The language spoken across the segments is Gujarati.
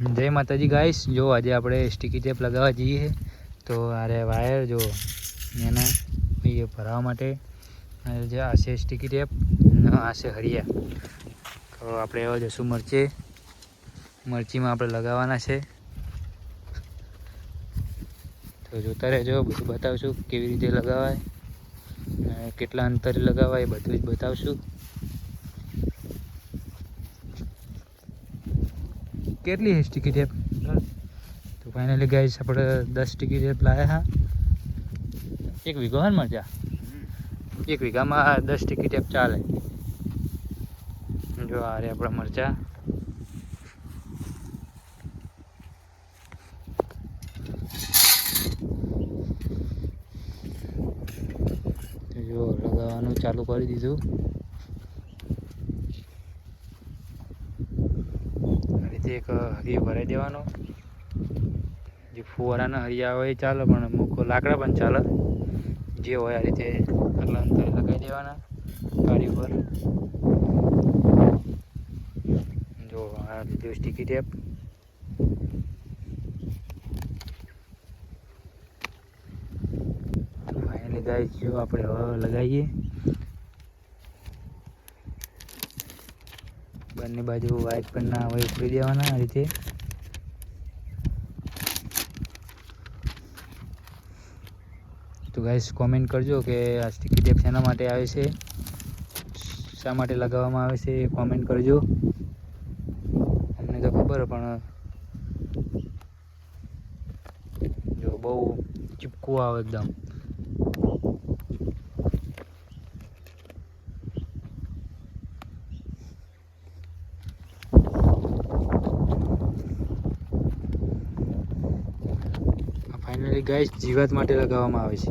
જય માતાજી ગાઈસ, જો આજે આપણે સ્ટીકી ટેપ લગાવવા જઈએ તો આરે વાયર જો એના એ ભરાવા માટે જે આ છે સ્ટીકી ટેપ, આ છે હરિયા. તો આપણે એવા જશું મરચીમાં આપણે લગાવવાના છે. તો જોતા રહેજો, બધું બતાવશું કેવી રીતે લગાવાય, કેટલા અંતરે લગાવાય, બધું જ બતાવશું. કેટલી સ્ટીકી ટેપ? તો ફાઇનલી ગાઈસ આપણે 10 સ્ટીકી ટેપ લાવ્યા હા. 1 વીઘો હા મરચા, 1 વીઘામાં 10 સ્ટીકી ટેપ ચાલે. જો આ રે આપણા મરચા. જો લગાવવાનું ચાલુ કરી દીધું. એક હરિયો ભરાઈ દેવાનો. જે ફુવારાના હરિયા હોય એ ચાલે, પણ અમુક લાકડા પણ ચાલે. જે હોય આ રીતે આટલા અંતરે લગાવી દેવાના ગાડી પર. જો આ રીતે સ્ટીકી ટેપ. ફાઇનલી ગાઈસ જો આપણે હવે લગાવીએ. બંને બાજુ વાઇટ પણ ના હોય ઉપડી દેવાના આ રીતે. તો ગાઈસ કોમેન્ટ કરજો કે આ સ્ટીકી ટેપ શેના માટે આવે છે, શા માટે લગાવવામાં આવે છે, એ કોમેન્ટ કરજો. અમને તો ખબર પણ જો બહુ ચીપકું આવે એકદમ. ફાઇનલી ગાઈસ જીવાત માટે લગાવવામાં આવે છે.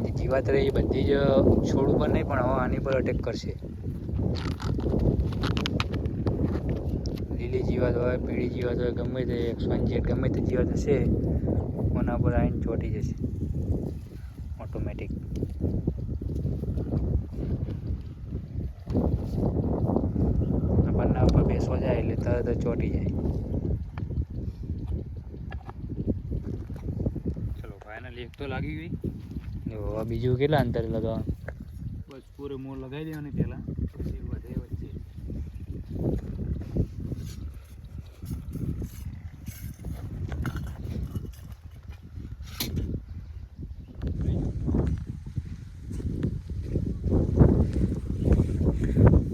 જે જીવાત રહે એ બધી જ છોડ ઉપર નહીં, પણ હવે આની પર અટેક કરશે. લીલી જીવાત હોય, પીળી જીવાત હોય, ગમે તે X1Z ગમે તે જીવાત હશે કોના પર આવીને ચોંટી જશે ઓટોમેટિક. આપણને ઉપર બેસવા જાય એટલે તરત જ ચોંટી જાય. એક તો લાગી ગઈ. જો બીજું કેટલા અંતરે લગાવવાનું? બસ પૂરે મોર લગાવી દેવાની પહેલાં, પછી વધે વચ્ચે.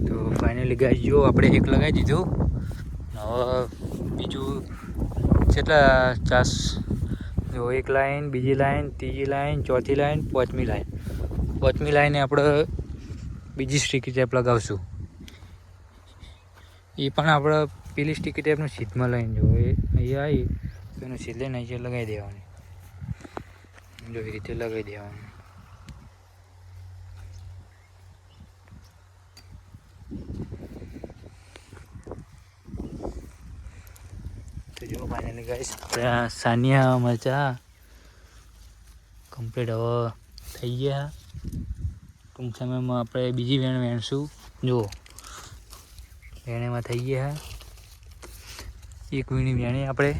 તો ફાઇનલી ગાઈસ જો આપણે એક લગાવી દીધું. હવે બીજું કેટલા ચાસ જો એક લાઈન, બીજી લાઈન, ત્રીજી લાઈન, ચોથી લાઈન, પાંચમી લાઈન. પાંચમી લાઈને આપણે બીજી સ્ટીકી ટેપ લગાવશું. એ પણ આપણે પેલી સ્ટીકી ટેપનું સીધમાં લઈને જો એ અહીંયા આવી તો એનું સીધે નીચે લગાવી દેવાની. જો એ રીતે લગાવી દેવાનું. તો જો ફાઇનલી ગાઈસ સાનિયા મરચા કમ્પ્લીટ હવે થઈ ગયા. ટૂંક સમયમાં આપણે બીજી વેણ વેણશું. જુઓ વેણીમાં થઈ ગયા. એક વીણી વેણી આપણે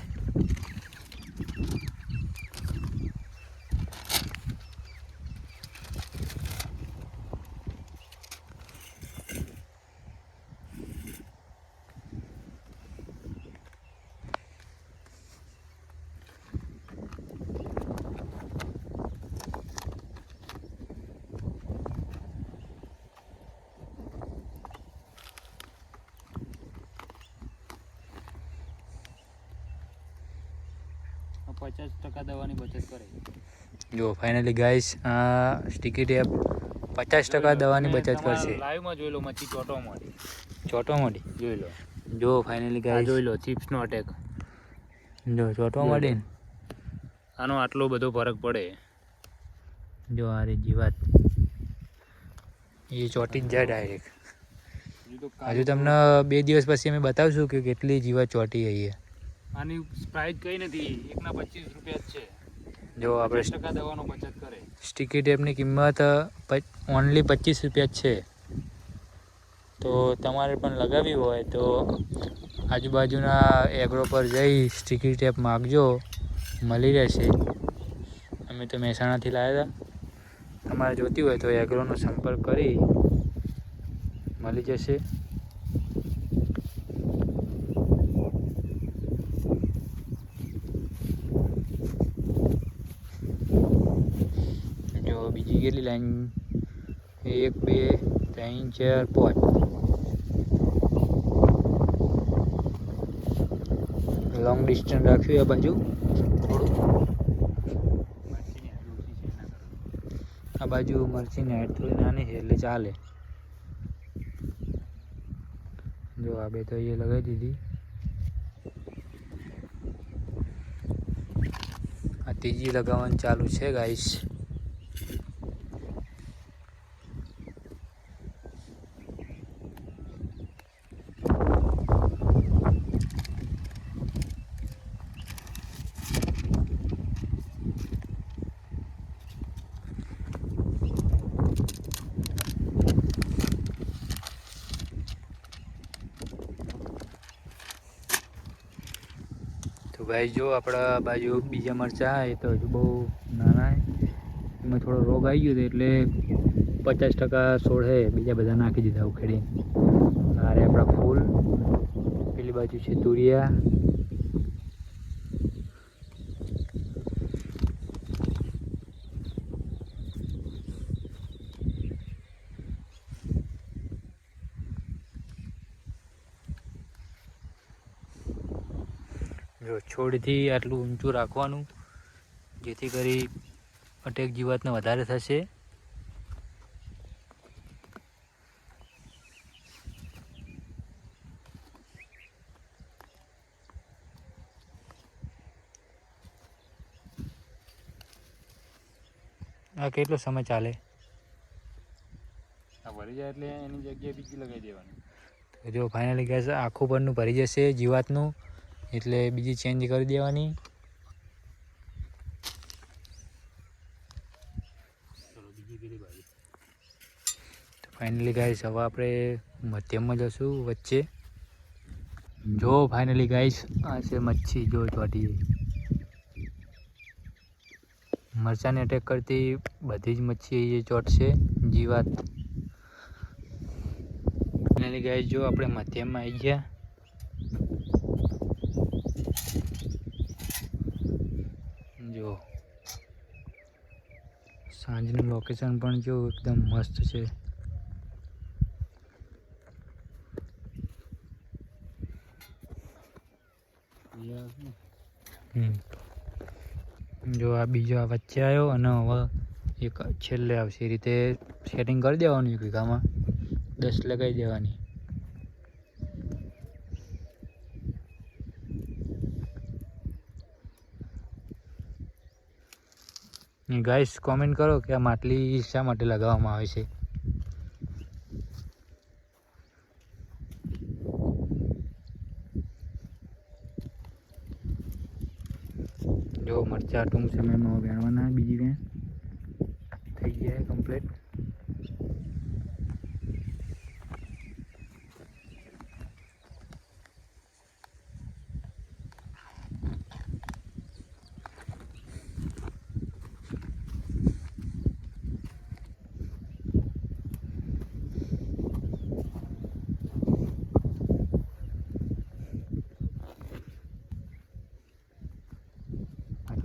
%50 દવાની બચત કરે. જો ફાઇનલી ગાઈસ આ સ્ટીકી ટેપ 50% દવાની બચત કરશે. લાઈવમાં જોઈ લો, મચ્છી ચોટવા માંડી જોઈ લો. જો ફાઇનલી ગાઈસ જોઈ લો ચિપ્સનો અટેક. જો ચોટવા માંડી ને આનો આટલો બધો ફરક પડે. જો આ રે જીવાત એ ચોટી જ જાય ડાયરેક્ટ. હજુ તમને 2 દિવસ પછી અમે બતાવશું કે કેટલી જીવાત ચોટી ગઈ છે. આની પ્રાઇસ કઈ નથી, એકના 25 રૂપિયા જ છે. જો આપણે %% દવાનો બચત કરે. સ્ટીકી ટેપની કિંમત ઓનલી 25 રૂપિયા જ છે. તો તમારે પણ લગાવવી હોય તો આજુબાજુના એગ્રો પર જઈ સ્ટીકી ટેપ માગજો, મળી રહેશે. અમે તો મહેસાણાથી લાવ્યા હતા. તમારે જોતી હોય તો એગ્રોનો સંપર્ક કરી મળી જશે. જો બીજી કેટલી લાઈન, 1 2 3 4 5 લોંગ ડિસ્ટન્સ રાખ્યું આ બાજુ થોડું. આ બાજુ મરચીની હાઈટ થોડી નાની છે એટલે ચાલે. જો આ બે તો એ લગાવી દીધી. આ ત્રીજી લગાવવાનું ચાલુ છે ગાઈસ. તો ભાઈ જો આપણા બાજુ બીજા મરચાં એ તો હજુ બહુ નાના છે. એમાં થોડો રોગ આવી ગયો હતો એટલે 50% છોડ છે બીજા બધા નાખી દીધા ઉખેડીને. આ રે આપણા ફૂલ, પેલી બાજુ છે તુરિયા. જો છોડથી આટલું ઊંચું રાખવાનું જેથી કરી અટેક જીવાતને વધારે થશે. આ કેટલો સમય ચાલે? આ ભરી જાય એટલે એની જગ્યાએ બીજી લગાવી દેવાની. તો જો ફાઇનલી ગેસ આખું પરનું ભરી જશે જીવાતનું, એટલે બીજી ચેન્જ કરી દેવાની. ચલો બીજી પેલી બાજુ. તો ફાઇનલી ગાઈસ હવે આપણે મધ્યમમાં જશું વચ્ચે. જો ફાઇનલી ગાઈસ આ છે મચ્છી, જો ચોટી મરચાંને અટેક કરતી બધી જ મચ્છી એ ચોટશે જીવાત. ફાઇનલી ગાઈસ જો આપણે મધ્યમમાં આવી ગયા. જો સાંજનું લોકેશન પણ જો એકદમ મસ્ત છે. જો આ બીજો આ વચ્ચે આવ્યો અને હવે એક છેલ્લે આવશે. એ રીતે સેટિંગ કરી દેવાનું. એક વીઘામાં 10 લગાવી દેવાની. ગાઈસ કોમેન્ટ કરો કે આ માટલી શા માટે લગાવવામાં આવે છે. જો મરચાં ટૂંક સમયમાં વેણવાના, બીજી વેણ થઈ ગયા કમ્પ્લીટ.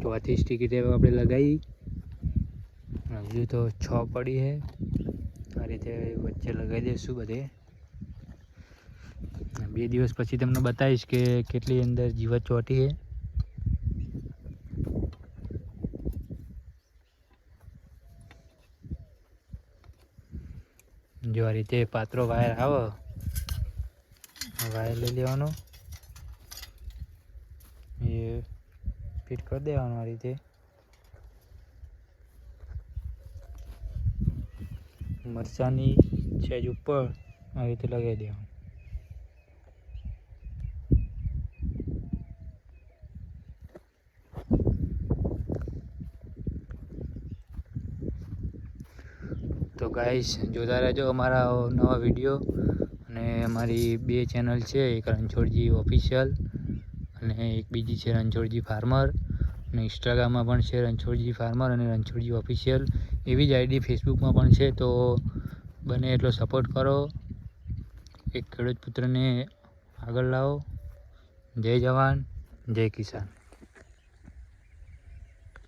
ચોથી સ્ટીકી ટેપ આપણે લગાવી. હજુ તો 6 પડી છે. આ રીતે વચ્ચે લગાવી દઈશું બધે. 2 દિવસ પછી તમને બતાવીશ કે કેટલી અંદર જીવાત ચોટી છે. જો આ રીતે પાત્રો વાયર આવે, વાયર લઈ લેવાનો, એ ફિટ કરી દેવાનું આ રીતે. મરચાંની સહેજ ઉપર આ રીતે લગાવી દેવાનું. તો ગાઈસ જોતા રહેજો અમારા નવા વિડીયો. અને અમારી 2 ચેનલ છે, એક રણછોડજી ઓફિશિયલ અને એક બીજી છે રણછોડજી ફાર્મર, અને ઇન્સ્ટાગ્રામમાં પણ છે રણછોડજી ફાર્મર અને રણછોડજી ઓફિશિયલ. એવી જ આઈડી ફેસબુકમાં પણ છે. તો બને એટલો સપોર્ટ કરો, એક ખેડૂત પુત્રને આગળ લાવો. જય જવાન, જય કિસાન.